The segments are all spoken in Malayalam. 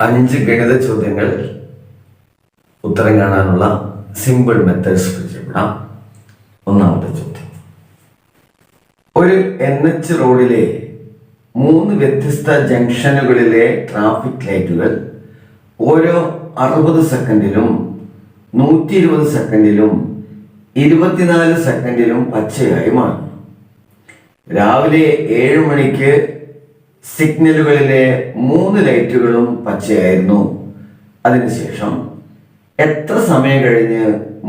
5 ഗണിത ചോദ്യങ്ങൾ ഉത്തരം കാണാനുള്ള സിമ്പിൾ മെത്തേഡ്സ് പരിചയപ്പെടാം. ഒന്നാമത്തെ ചോദ്യം. ഒരു NH റോഡിലെ 3 വ്യത്യസ്ത ജംഗ്ഷനുകളിലെ ട്രാഫിക് ലൈറ്റുകൾ ഓരോ 60 സെക്കൻഡിലും 120 സെക്കൻഡിലും 24 സെക്കൻഡിലും പച്ചയായി മാറും. രാവിലെ 7 മണിക്ക് സിഗ്നലുകളിലെ 3 ലൈറ്റുകളും പച്ചയായിരുന്നു. അതിനുശേഷം എത്ര സമയം കഴിഞ്ഞ്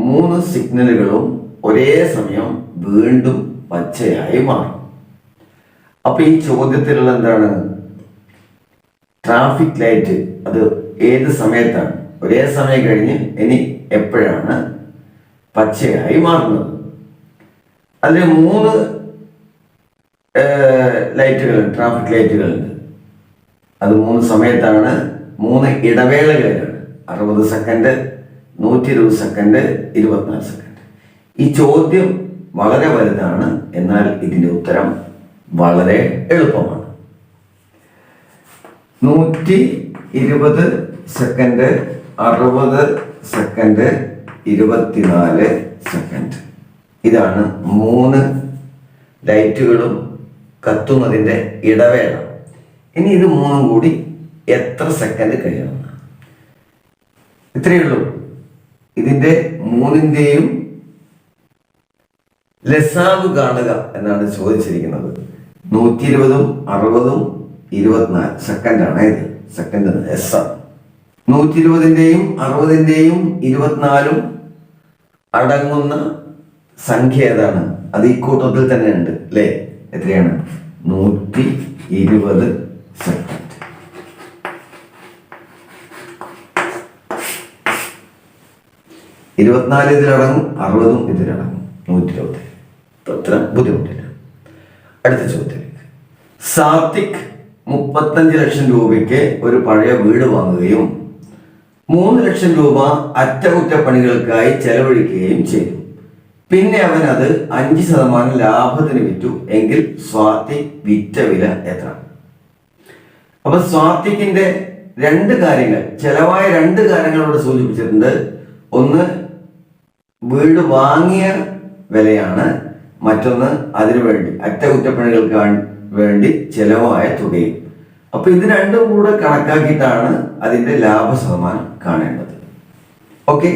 3 സിഗ്നലുകളും ഒരേ സമയം വീണ്ടും പച്ചയായി മാറും? അപ്പൊ ഈ ചോദ്യത്തിലുള്ള എന്താണ്? ട്രാഫിക് ലൈറ്റ് അത് ഏത് സമയത്താണ്, ഒരേ സമയം കഴിഞ്ഞ് ഇനി എപ്പോഴാണ് പച്ചയായി മാറുന്നത്? അതിൽ 3 ലൈറ്റുകൾ, ട്രാഫിക് ലൈറ്റുകളുണ്ട്. അത് 3 സമയത്താണ്, 3 ഇടവേളകളിലാണ്. 60 സെക്കൻഡ്, 120 സെക്കൻഡ്, 24 സെക്കൻഡ്. ഈ ചോദ്യം വളരെ വലുതാണ്, എന്നാൽ ഇതിന്റെ ഉത്തരം വളരെ എളുപ്പമാണ്. 120 സെക്കൻഡ്, 60 സെക്കൻഡ്, 24 സെക്കൻഡ്. ഇതാണ് 3 ലൈറ്റുകളും കത്തുന്നതിൻ്റെ ഇടവേള. ഇനി ഇത് 3 കൂടി എത്ര സെക്കൻഡ് കഴിയണം? ഇത്രയേ ഉള്ളൂ. ഇതിൻ്റെ 3ൻ്റെയും ലസാഗു കാണുക എന്നാണ് ചോദിച്ചിരിക്കുന്നത്. 120ഉം 60ഉം 24 സെക്കൻഡാണ്. ഇത് സെക്കൻഡ് എസ് ആണ്. 120ൻ്റെയും 60ൻ്റെയും 24ഉം അടങ്ങുന്ന സംഖ്യ ഏതാണ്? അത് ഈ കൂട്ടത്തിൽ തന്നെ ഉണ്ട് അല്ലേ? എത്രയാണ്? 120 സെക്കൻഡ്. ഇതിലടങ്ങും, 60ഉം ഇതിലടങ്ങും. 120. അത്ര ബുദ്ധിമുട്ടില്ല. അടുത്ത ചോദ്യത്തിലേക്ക്. സാത്വിക് 35 ലക്ഷം രൂപയ്ക്ക് ഒരു പഴയ വീട് വാങ്ങുകയും 3 ലക്ഷം രൂപ അറ്റകുറ്റപ്പണികൾക്കായി ചെലവഴിക്കുകയും ചെയ്തു. പിന്നെ അവൻ അത് 5% ലാഭത്തിന് വിറ്റു. എങ്കിൽ സ്വാത്വിക് വിറ്റ വില എത്ര? അപ്പൊ സ്വാത്വിക്കിന്റെ 2 കാര്യങ്ങൾ, ചെലവായ 2 കാര്യങ്ങളോട് സൂചിപ്പിച്ചിട്ടുണ്ട്. ഒന്ന് വീട് വാങ്ങിയ വിലയാണ്, മറ്റൊന്ന് അതിനുവേണ്ടി അറ്റകുറ്റപ്പണികൾക്ക് വേണ്ടി ചെലവായ തുകയും. അപ്പൊ ഇത് രണ്ടും കൂടെ കണക്കാക്കിയിട്ടാണ് അതിന്റെ ലാഭശതമാനം കാണേണ്ടത്. ഓക്കെ,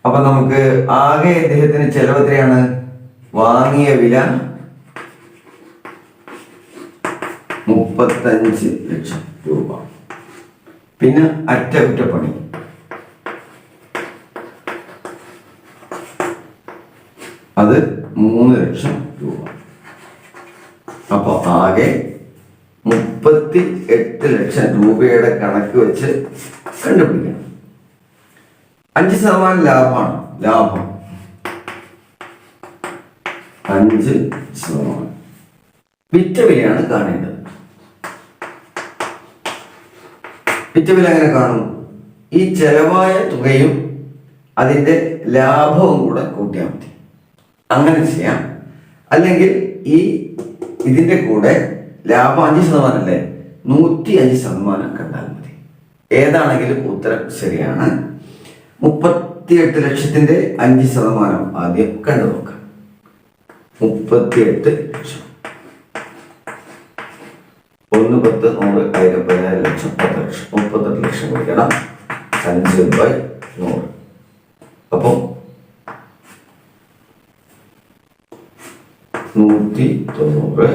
അപ്പൊ നമുക്ക് ആകെ ഇദ്ദേഹത്തിന് ചെലവ് എത്രയാണ്? വാങ്ങിയ വില 35 ലക്ഷം രൂപ. പിന്നെ അറ്റകുറ്റപ്പണി അത് 3 ലക്ഷം രൂപ. അപ്പൊ ആകെ 38 ലക്ഷം രൂപയുടെ കണക്ക് വെച്ച് കണ്ടുപിടിക്കണം. 5% ലാഭമാണ്. ലാഭം 5%. വിറ്റ വിലയാണ് കാണേണ്ടത്. വിറ്റ വില എങ്ങനെ കാണും? ഈ ചെലവായ തുകയും അതിന്റെ ലാഭവും കൂടെ കൂട്ടിയാൽ മതി. അങ്ങനെ ചെയ്യാം. അല്ലെങ്കിൽ ഇതിന്റെ കൂടെ ലാഭം 5% അല്ലേ, 105% കണ്ടാൽ മതി. ഏതാണെങ്കിലും ഉത്തരം ശരിയാണ്. 38 ലക്ഷത്തിന്റെ 5% ആദ്യം കണ്ടു നോക്കാം. 38 ലക്ഷം. 1, 10, 100, 1000, 10,000 ലക്ഷം, 10 ലക്ഷം. 38 ലക്ഷം കൊടുക്കണം. 5/100. അപ്പം 190.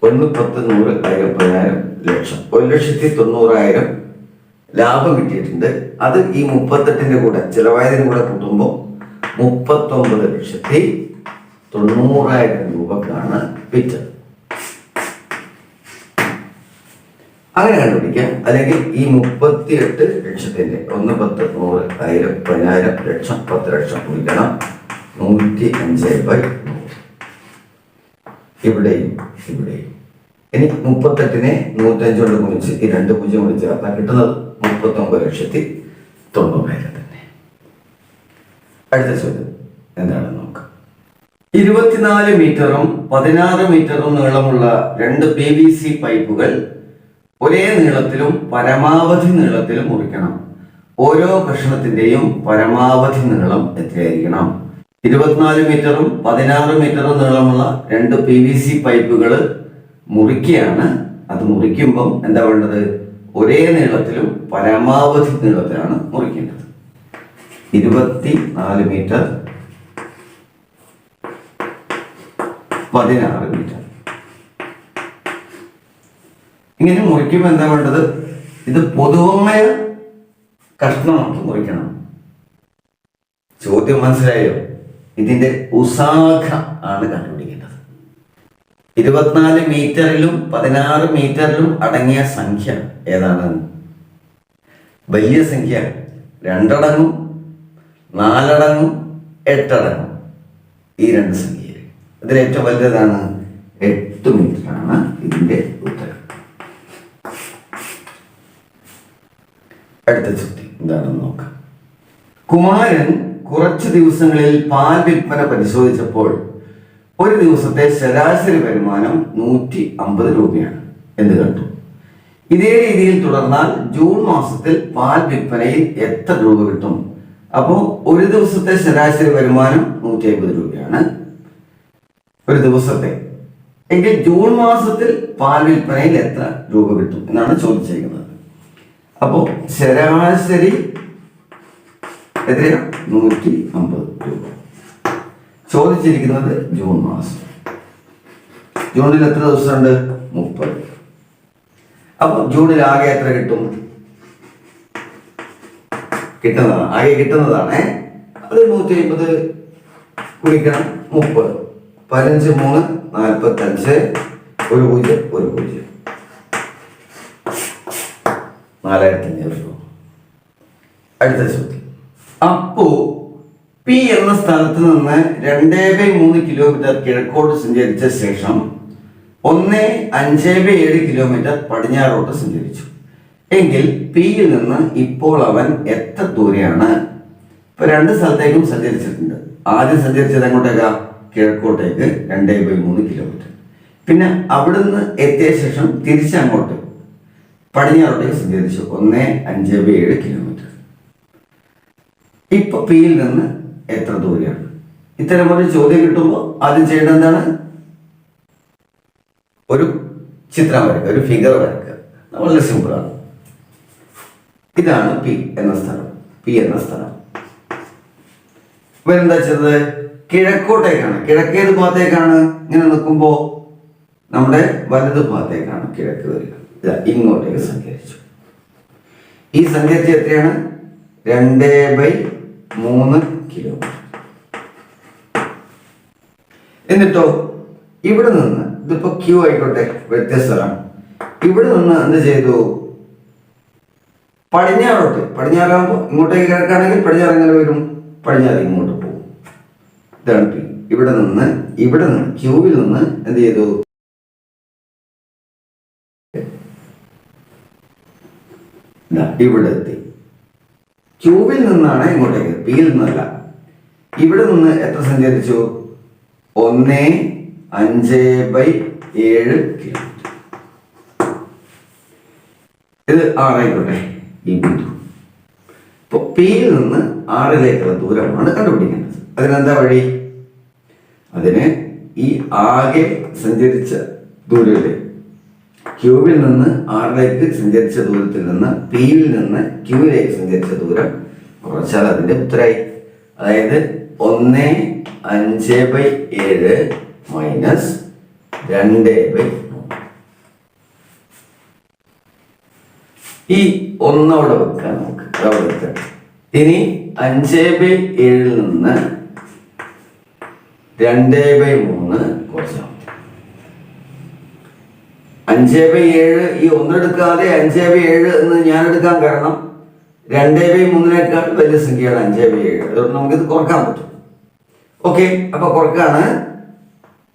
1, 10, 100, 1000, 10,000 ലക്ഷം. 1,90,000 ലാഭം കിട്ടിയിട്ടുണ്ട്. അത് ഈ 38ന്റെ കൂടെ ചിലവായതിനും കൂടെ കൂട്ടുമ്പോൾ 39,90,000 രൂപക്കാണ് വിറ്റത്. അങ്ങനെ കണ്ടുപിടിക്കാം. അല്ലെങ്കിൽ ഈ 38 ലക്ഷത്തിന്റെ 1, 10, 100, 1000, 10,000 ലക്ഷം, 10 ലക്ഷം ഗുണിക്കണം 105/100. ഇവിടെയും ഇവിടെയും. ഇനി 38നെ 105 കൊണ്ട് ഗുണിച്ച് ഈ 2 0 കൂടി ചേർത്താൽ കിട്ടുന്നത് 39,90,000 തന്നെ. അടുത്ത ചോദ്യം എന്താണെന്ന് നോക്കാം. 24 മീറ്ററും 16 മീറ്ററും നീളമുള്ള 2 PVC പൈപ്പുകൾ ഒരേ നീളത്തിലും പരമാവധി നീളത്തിലും മുറിക്കണം. ഓരോ കഷണത്തിന്റെയും പരമാവധി നീളം എത്രയായിരിക്കണം? 24 മീറ്ററും 16 മീറ്ററും നീളമുള്ള 2 PVC പൈപ്പുകൾ മുറിക്കുകയാണ്. അത് മുറിക്കുമ്പം എന്താ വേണ്ടത്? ഒരേ നീളത്തിലും പരമാവധി നീളത്തിലാണ് മുറിക്കേണ്ടത്. 24 മീറ്റർ 16 മീറ്റർ ഇങ്ങനെ മുറിക്കുമ്പോൾ എന്താ വേണ്ടത്? ഇത് പൊതുവായ കഷ്ണമാക്കി മുറിക്കണം. ചോദ്യം മനസ്സിലായോ? ഇതിന്റെ ഉസാഖ ആണ് കണ്ടുപിടിക്കേണ്ടത്. 24 മീറ്ററിലും 16 മീറ്ററിലും അടങ്ങിയ സംഖ്യ ഏതാണ്? വലിയ സംഖ്യ 2 അടങ്ങും, 4 അടങ്ങും, 8 അടങ്ങും. ഈ 2 സംഖ്യ ഇതിൽ ഏറ്റവും വലുതാണ് 8 മീറ്റർ ആണ് ഇതിന്റെ ഉത്തരം. അടുത്ത ചോദ്യം എന്താണെന്ന് നോക്കാം. കുമാരൻ കുറച്ച് ദിവസങ്ങളിൽ പാൽ വിൽപ്പന പരിശോധിച്ചപ്പോൾ ഒരു ദിവസത്തെ ശരാശരി വരുമാനം 150 രൂപയാണ് എന്ന് കണ്ടു. ഇതേ രീതിയിൽ തുടർന്നാൽ ജൂൺ മാസത്തിൽ പാൽ വിൽപ്പനയിൽ എത്ര രൂപ കിട്ടും? അപ്പോൾ ഒരു ദിവസത്തെ ശരാശരി വരുമാനം 150 രൂപയാണ് ഒരു ദിവസത്തെ എങ്കിൽ ജൂൺ മാസത്തിൽ പാൽ വിൽപ്പനയിൽ എത്ര രൂപ കിട്ടും എന്നാണ് ചോദിച്ചിരിക്കുന്നത്. അപ്പോൾ ശരാശരി എത്രയാണ്? 150 രൂപ. ചോദിച്ചിരിക്കുന്നത് ജൂൺ മാസം. ജൂണിൽ എത്ര ദിവസമുണ്ട്? 30. അപ്പൊ ജൂണിൽ ആകെ എത്ര കിട്ടും? കിട്ടുന്നതാണ്, ആകെ കിട്ടുന്നതാണ്. അത് 150 ഗുണിക്കണം 30. 15 3 45 1 0 1 0 4500 രൂപ. അടുത്ത ചോദ്യം. അപ്പോ പി എന്ന സ്ഥലത്ത് നിന്ന് 2/3 കിലോമീറ്റർ കിഴക്കോട്ട് സഞ്ചരിച്ച ശേഷം 1.5/7 കിലോമീറ്റർ പടിഞ്ഞാറോട്ട് സഞ്ചരിച്ചു എങ്കിൽ പിയിൽ നിന്ന് ഇപ്പോൾ അവൻ എത്ര ദൂരെയാണ്? ഇപ്പൊ 2 സ്ഥലത്തേക്കും സഞ്ചരിച്ചിട്ടുണ്ട്. ആദ്യം സഞ്ചരിച്ചത് എങ്ങോട്ടേക്കാ? കിഴക്കോട്ടേക്ക് 2/3 കിലോമീറ്റർ. പിന്നെ അവിടുന്ന് എത്തിയ ശേഷം തിരിച്ചങ്ങോട്ട് പടിഞ്ഞാറോട്ടേക്ക് സഞ്ചരിച്ചു 1.5/7 കിലോമീറ്റർ. ഇപ്പൊ പിയിൽ നിന്ന് എത്ര ദൂരെയാണ്? ഇത്തരം ഒരു ചോദ്യം കിട്ടുമ്പോൾ ആദ്യം ചെയ്യേണ്ടത് എന്താണ്? ഒരു ചിത്രം വരയ്ക്കുക, ഒരു ഫിഗർ വരയ്ക്കുക. വളരെ സിമ്പിളാണ്. ഇതാണ് പി എന്ന സ്ഥലം. പി എന്ന സ്ഥലം ഇവരെന്താ ചെയ്തത്? കിഴക്കോട്ടേക്കാണ്. കിഴക്കേത് ഭാഗത്തേക്കാണ്? ഇങ്ങനെ നിൽക്കുമ്പോ നമ്മുടെ വലത് ഭാഗത്തേക്കാണ് കിഴക്ക് വരിക. ഇങ്ങോട്ടേക്ക് സഞ്ചരിച്ചു. ഈ സഞ്ചരിച്ച എത്രയാണ്? 2/3 കിലോമീറ്റർ. എന്നിട്ടോ ഇവിടെ നിന്ന്, ഇതിപ്പോ ക്യൂ ആയിക്കോട്ടെ, വ്യത്യസ്തമാണ്. ഇവിടെ നിന്ന് എന്ത് ചെയ്തു? പടിഞ്ഞാറോട്ട്. പടിഞ്ഞാറാകുമ്പോൾ ഇങ്ങോട്ടേക്ക് കിഴക്കാണെങ്കിൽ പടിഞ്ഞാറ് എങ്ങനെ വരും? പടിഞ്ഞാറ് ഇങ്ങോട്ട് പോകും. ഇതാണ് പി. ഇവിടെ നിന്ന് ക്യൂവിൽ നിന്ന് എന്ത് ചെയ്തു? ഇവിടെ എത്തി. ക്യൂവിൽ നിന്നാണ് ഇങ്ങോട്ടേക്ക്, പിയിൽ നിന്നല്ല. ഇവിടെ നിന്ന് എത്ര സഞ്ചരിച്ചു? 1.5/7 കിലോമീറ്റർ. ഇത് 6 ആയിക്കോട്ടെ. ഈ ബിന്ദു ഇപ്പൊ പിയിൽ നിന്ന് 6-ലേക്കുള്ള ദൂരമാണ് കണ്ടുപിടിക്കേണ്ടത്. അതിനെന്താ വഴി? അതിന് ഈ ആകെ സഞ്ചരിച്ച ദൂരമില്ലേ, ക്യൂവിൽ നിന്ന് 6-ലേക്ക് സഞ്ചരിച്ച ദൂരത്തിൽ നിന്ന് പിയിൽ നിന്ന് ക്യൂവിലേക്ക് സഞ്ചരിച്ച ദൂരം കുറച്ചാൽ അതിന്റെ ഉത്തരായി. അതായത് 1.5/7 മൈനസ് 2/3. ഈ ഒന്നവിടെ വെക്കാൻ നമുക്ക്, അവിടെ വെക്കാം. ഇനി 5/7 നിന്ന് 2/3 കുറച്ചാൽ 5/7. ഈ ഒന്നെടുക്കാതെ 5/7 എന്ന് ഞാൻ എടുക്കാൻ കാരണം 2/3 വലിയ സംഖ്യയാണ് 5/7. അതുകൊണ്ട് നമുക്കിത് കുറക്കാൻ പറ്റും. ഓക്കെ, അപ്പൊ കുറക്കാണ്.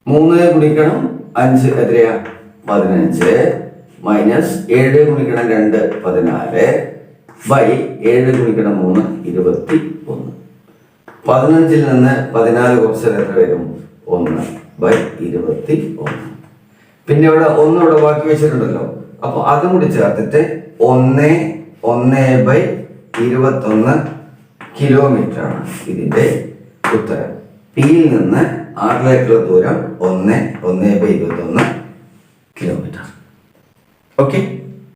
3 ഗുണിക്കണം 5 എത്രയാ? 15 മൈനസ് 7 ഗുണിക്കണം 2 14 ബൈ 7 ഗുണിക്കണം 3 21. 15-ൽ നിന്ന് 14 കുറച്ചാൽ എത്ര വരും? 1/21. പിന്നെ ഇവിടെ ഒന്നിവിടെ ബാക്കി വെച്ചിട്ടുണ്ടല്ലോ, അപ്പൊ അതും കൂടി ചേർത്തിട്ട് 1/21 കിലോമീറ്റർ ആണ് ഇതിന്റെ ഉത്തരം. പിയിൽ നിന്ന് ആറിലേക്കുള്ള ദൂരം 1/21 കിലോമീറ്റർ. ഓക്കെ.